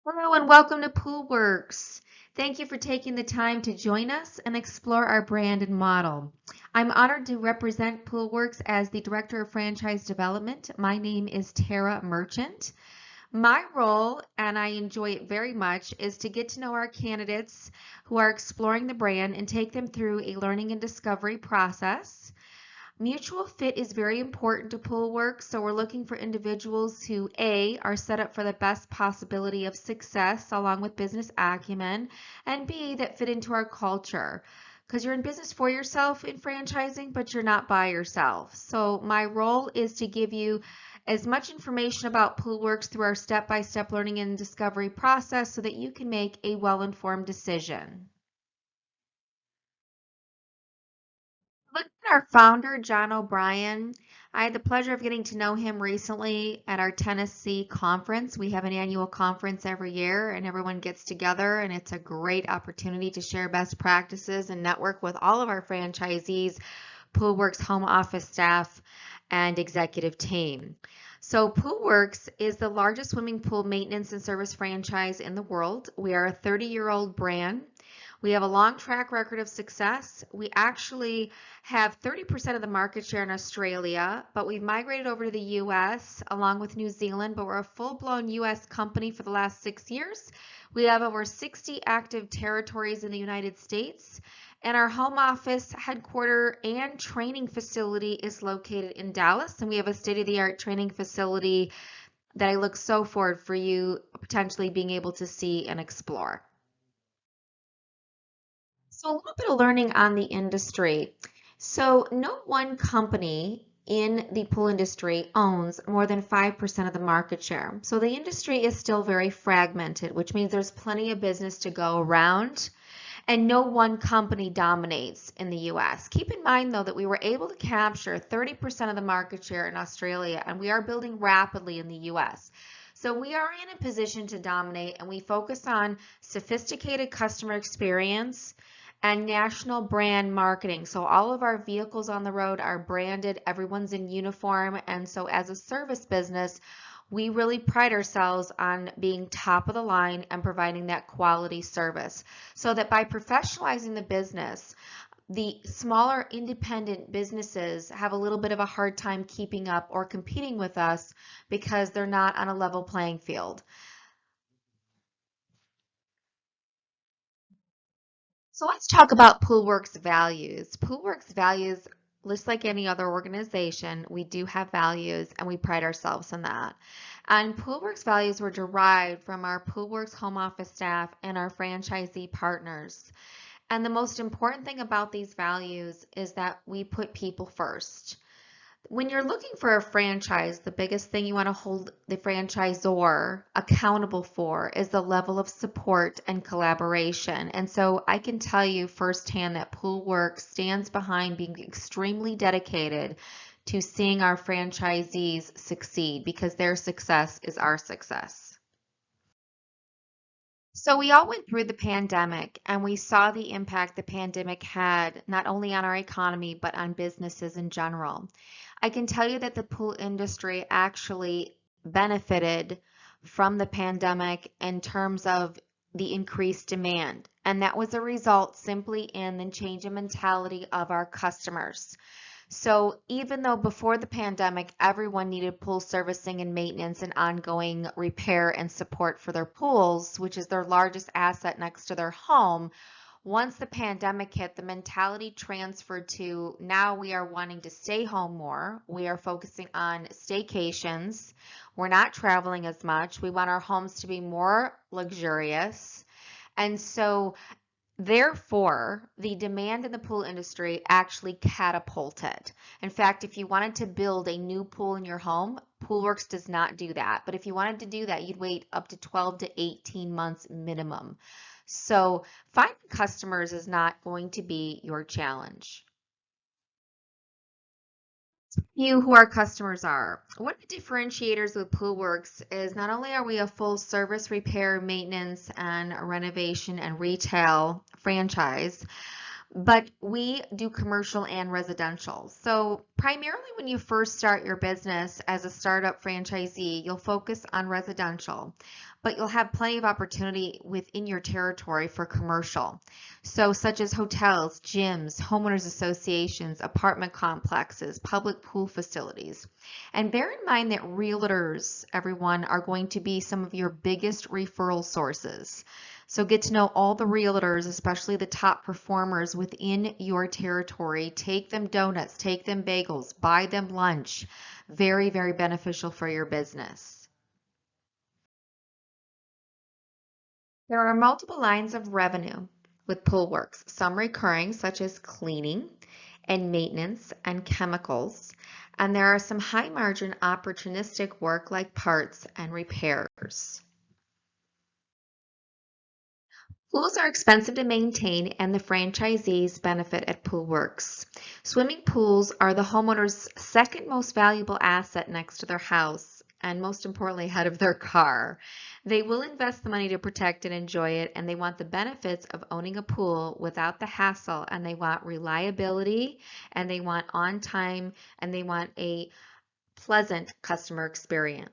Hello and welcome to Poolwerx. Thank you for taking the time to join us and explore our brand and model. I'm honored to represent Poolwerx as the Director of Franchise Development. My name is Tara Merchant. My role, and I enjoy it very much, is to get to know our candidates who are exploring the brand and take them through a learning and discovery process. Mutual fit is very important to Poolwerx, so we're looking for individuals who A, are set up for the best possibility of success along with business acumen, and B, that fit into our culture. Because you're in business for yourself in franchising, but you're not by yourself. So my role is to give you as much information about Poolwerx through our step-by-step learning and discovery process so that you can make a well-informed decision. Look at our founder, John O'Brien. I had the pleasure of getting to know him recently at our Tennessee conference. We have an annual conference every year and everyone gets together and it's a great opportunity to share best practices and network with all of our franchisees, Poolwerx home office staff, and executive team. So Poolwerx is the largest swimming pool maintenance and service franchise in the world. We are a 30-year-old brand. We have a long track record of success. We actually have 30% of the market share in Australia, but we've migrated over to the US along with New Zealand, but we're a full-blown US company for the last 6 years. We have over 60 active territories in the United States, and our home office, headquarter, and training facility is located in Dallas, and we have a state-of-the-art training facility that I look so forward for you potentially being able to see and explore. So a little bit of learning on the industry. So no one company in the pool industry owns more than 5% of the market share. So the industry is still very fragmented, which means there's plenty of business to go around and no one company dominates in the US. Keep in mind though that we were able to capture 30% of the market share in Australia and we are building rapidly in the US. So we are in a position to dominate and we focus on sophisticated customer experience and national brand marketing. So all of our vehicles on the road are branded, everyone's in uniform, and so as a service business, we really pride ourselves on being top of the line and providing that quality service. So that by professionalizing the business, the smaller independent businesses have a little bit of a hard time keeping up or competing with us because they're not on a level playing field. So let's talk about Poolwerx values. Poolwerx values, just like any other organization, we do have values and we pride ourselves in that. And Poolwerx values were derived from our Poolwerx home office staff and our franchisee partners. And the most important thing about these values is that we put people first. When you're looking for a franchise, the biggest thing you want to hold the franchisor accountable for is the level of support and collaboration. And so I can tell you firsthand that Poolwerx stands behind being extremely dedicated to seeing our franchisees succeed because their success is our success. So we all went through the pandemic and we saw the impact the pandemic had not only on our economy but on businesses in general. I can tell you that the pool industry actually benefited from the pandemic in terms of the increased demand. And that was a result simply in the change in mentality of our customers. So even though before the pandemic, everyone needed pool servicing and maintenance and ongoing repair and support for their pools, which is their largest asset next to their home, once the pandemic hit, the mentality transferred to now we are wanting to stay home more. We are focusing on staycations. We're not traveling as much. We want our homes to be more luxurious. And so therefore, the demand in the pool industry actually catapulted. In fact, if you wanted to build a new pool in your home, Poolwerx does not do that. But if you wanted to do that, you'd wait up to 12 to 18 months minimum. So finding customers is not going to be your challenge. You who our customers are. One of the differentiators with Poolwerx is not only are we a full service repair, maintenance, and renovation and retail franchise, but we do commercial and residential. So primarily when you first start your business as a startup franchisee, you'll focus on residential, but you'll have plenty of opportunity within your territory for commercial. So such as hotels, gyms, homeowners associations, apartment complexes, public pool facilities. And bear in mind that realtors, everyone, are going to be some of your biggest referral sources. So get to know all the realtors, especially the top performers within your territory. Take them donuts, take them bagels, buy them lunch. Very, very beneficial for your business. There are multiple lines of revenue with Poolwerx, some recurring, such as cleaning and maintenance and chemicals. And there are some high margin opportunistic work like parts and repairs. Pools are expensive to maintain and the franchisees benefit at Poolwerx. Swimming pools are the homeowner's second most valuable asset next to their house and most importantly ahead of their car. They will invest the money to protect and enjoy it, and they want the benefits of owning a pool without the hassle, and they want reliability, and they want on time, and they want a pleasant customer experience.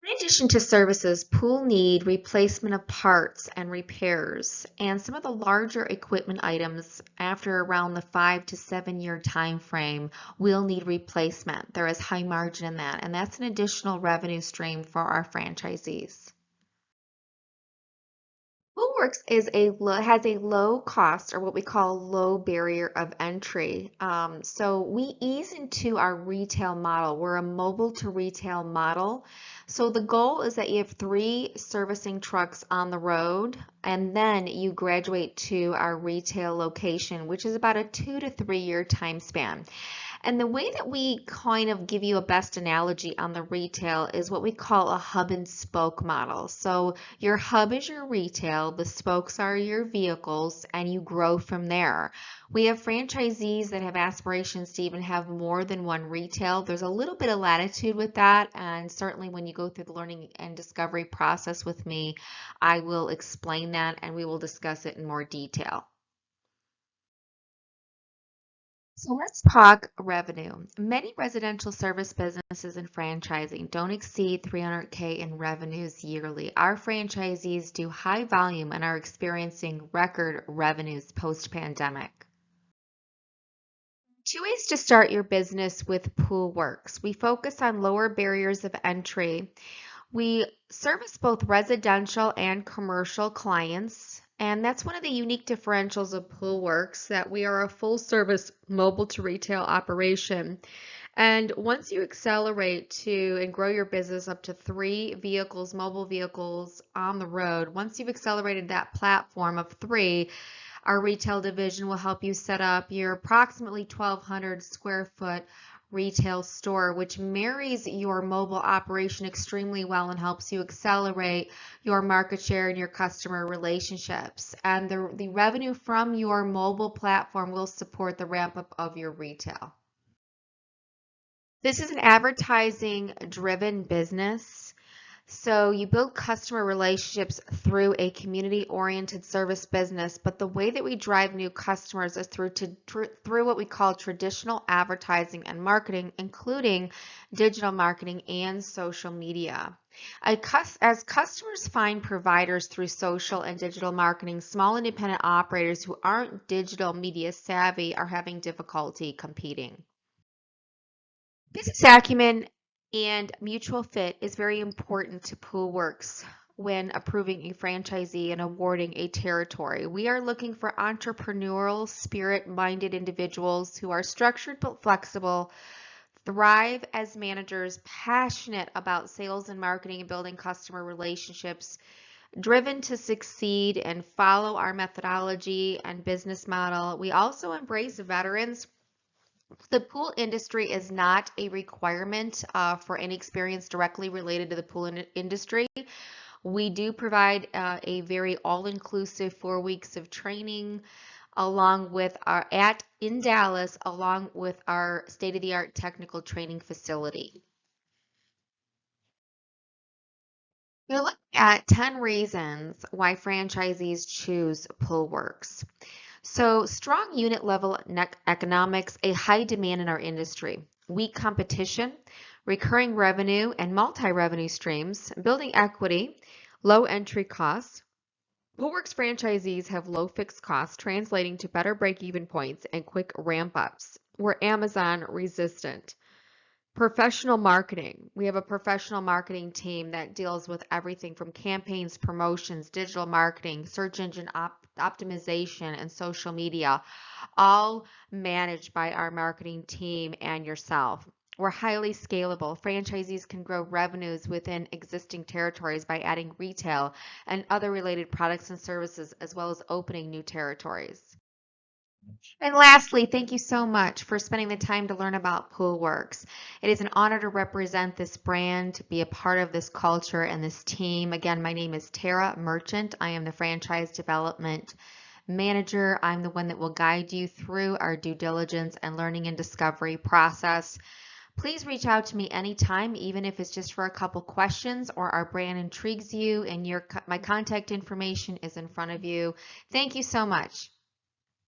In addition to services, pool need replacement of parts and repairs, and some of the larger equipment items after around the 5 to 7 year time frame will need replacement. There is high margin in that, and that's an additional revenue stream for our franchisees. Poolwerx has a low cost, or what we call low barrier of entry. So we ease into our retail model. We're a mobile to retail model. So the goal is that you have 3 servicing trucks on the road, and then you graduate to our retail location, which is about a 2 to 3 year time span. And the way that we kind of give you a best analogy on the retail is what we call a hub and spoke model. So your hub is your retail, the spokes are your vehicles, and you grow from there. We have franchisees that have aspirations to even have more than one retail. There's a little bit of latitude with that, and certainly when you go through the learning and discovery process with me, I will explain that and we will discuss it in more detail. So let's talk revenue. Many residential service businesses and franchising don't exceed 300K in revenues yearly. Our franchisees do high volume and are experiencing record revenues post-pandemic. 2 ways to start your business with Poolwerx. We focus on lower barriers of entry. We service both residential and commercial clients, and that's one of the unique differentials of Poolwerx, that we are a full service mobile to retail operation. And once you accelerate to and grow your business up to 3 vehicles, mobile vehicles on the road, once you've accelerated that platform of 3, our retail division will help you set up your approximately 1,200 square foot retail store, which marries your mobile operation extremely well and helps you accelerate your market share and your customer relationships. And the revenue from your mobile platform will support the ramp up of your retail. This is an advertising driven business. So you build customer relationships through a community-oriented service business, but the way that we drive new customers is through what we call traditional advertising and marketing, including digital marketing and social media. As customers find providers through social and digital marketing, small independent operators who aren't digital media savvy are having difficulty competing. Business acumen and mutual fit is very important to Poolwerx when approving a franchisee and awarding a territory. We are looking for entrepreneurial, spirit-minded individuals who are structured but flexible, thrive as managers, passionate about sales and marketing and building customer relationships, driven to succeed and follow our methodology and business model. We also embrace veterans. The pool industry is not a requirement for any experience directly related to the pool industry. We do provide a very all-inclusive 4 weeks of training along with in Dallas, along with our state-of-the-art technical training facility. We're looking at 10 reasons why franchisees choose Poolwerx. So, strong unit level economics, a high demand in our industry, weak competition, recurring revenue and multi revenue streams, building equity, low entry costs. Poolwerx franchisees have low fixed costs, translating to better break even points and quick ramp ups. We're Amazon resistant. Professional marketing. We have a professional marketing team that deals with everything from campaigns, promotions, digital marketing, search engine optimization, and social media, all managed by our marketing team and yourself. We're highly scalable. Franchisees can grow revenues within existing territories by adding retail and other related products and services, as well as opening new territories. And lastly, thank you so much for spending the time to learn about Poolwerx. It is an honor to represent this brand, to be a part of this culture and this team. Again, my name is Tara Merchant. I am the Franchise Development Manager. I'm the one that will guide you through our due diligence and learning and discovery process. Please reach out to me anytime, even if it's just for a couple questions or our brand intrigues you and my contact information is in front of you. Thank you so much.